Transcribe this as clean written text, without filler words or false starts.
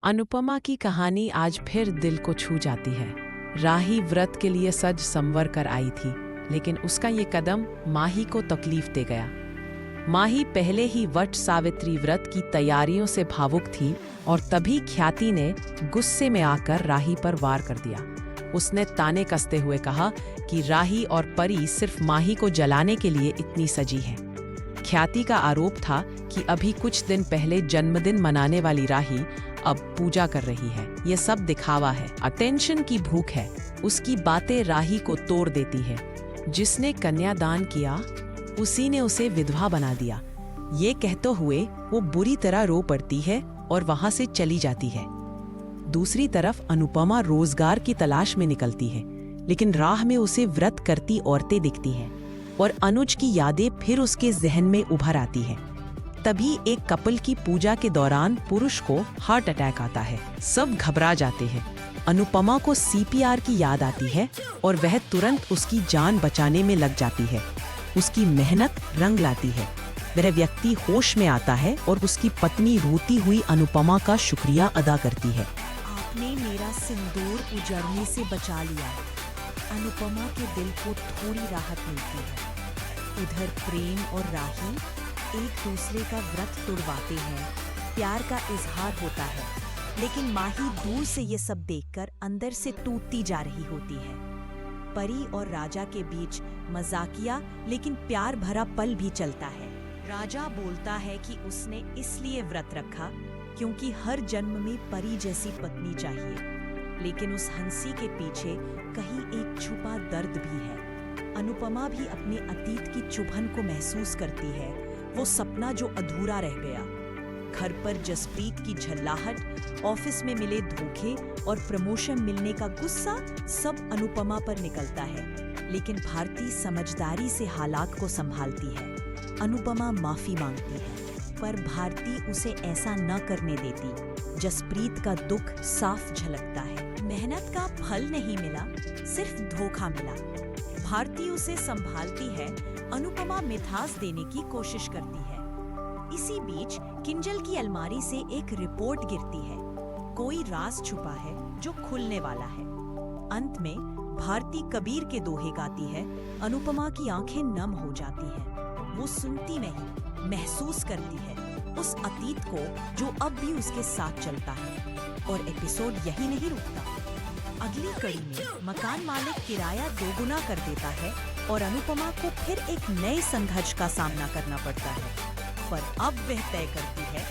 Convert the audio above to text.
अनुपमा की कहानी आज फिर दिल को छू जाती है। राही व्रत के लिए सज संवर कर आई थी, लेकिन उसका ये कदम माही को तकलीफ दे गया। माही पहले ही वट सावित्री व्रत की तैयारियों से भावुक थी और तभी ख्याति ने गुस्से में आकर राही पर वार कर दिया। उसने ताने कसते हुए कहा कि राही और परी सिर्फ माही को जलाने के लिए इतनी सजी हैं। ख्याति का आरोप था कि अभी कुछ दिन पहले जन्मदिन मनाने वाली राही अब पूजा कर रही है। ये सब दिखावा है, अटेंशन की भूख है। उसकी बातें राही को तोड़ देती है। जिसने कन्यादान किया उसी ने उसे विधवा बना दिया, ये कहते हुए वो बुरी तरह रो पड़ती है और वहां से चली जाती है। दूसरी तरफ अनुपमा रोजगार की तलाश में निकलती है, लेकिन राह में उसे व्रत करती औरतें दिखती हैं और अनुज की यादें फिर उसके जहन में उभर आती हैं। तभी एक कपल की पूजा के दौरान पुरुष को हार्ट अटैक आता है। सब घबरा जाते हैं। अनुपमा को सीपीआर की याद आती है और वह तुरंत उसकी जान बचाने में लग जाती है। उसकी मेहनत रंग लाती है। वह व्यक्ति होश में आता है और उसकी पत्नी रोती हुई अनुपमा का शुक्रिया अदा करती है। आपने मेरा सिंदूर उजड़ने से बचा लिया। अनुपमा के दिल को थोड़ी राहत मिलती है। उधर प्रेम और राही एक दूसरे का व्रत तुड़वाते हैं। प्यार का इजहार होता है, लेकिन माही दूर से ये सब देखकर अंदर से टूटती जा रही होती है। परी और राजा के बीच मजाकिया लेकिन प्यार भरा पल भी चलता है। राजा बोलता है कि उसने इसलिए व्रत रखा क्योंकि हर जन्म में परी जैसी पत्नी चाहिए, लेकिन उस हंसी के पीछे कहीं एक छुपा दर्द भी है। अनुपमा भी अपने अतीत की चुभन को महसूस करती है, वो सपना जो अधूरा रह गया। घर पर जसप्रीत की झल्लाहट, ऑफिस में मिले धोखे और प्रमोशन मिलने का गुस्सा सब अनुपमा पर निकलता है, लेकिन भारती समझदारी से हालात को संभालती है। अनुपमा माफी मांगती है, पर भारती उसे ऐसा न करने देती। जसप्रीत का दुख साफ झलकता है। मेहनत का फल नहीं मिला, सिर्फ धोखा मिला। भारती उसे संभालती है, अनुपमा मिठास देने की कोशिश करती है। इसी बीच किंजल की अलमारी से एक रिपोर्ट गिरती है। कोई राज छुपा है जो खुलने वाला है। अंत में भारती कबीर के दोहे गाती है। अनुपमा की आंखें नम हो जाती हैं। वो सुनती नहीं, महसूस करती है उस अतीत को जो अब भी उसके साथ चलता है। और एपिसोड यही नहीं रुकता। अगली कड़ी में मकान मालिक किराया दोगुना कर देता है और अनुपमा को फिर एक नए संघर्ष का सामना करना पड़ता है। पर अब वह तय करती है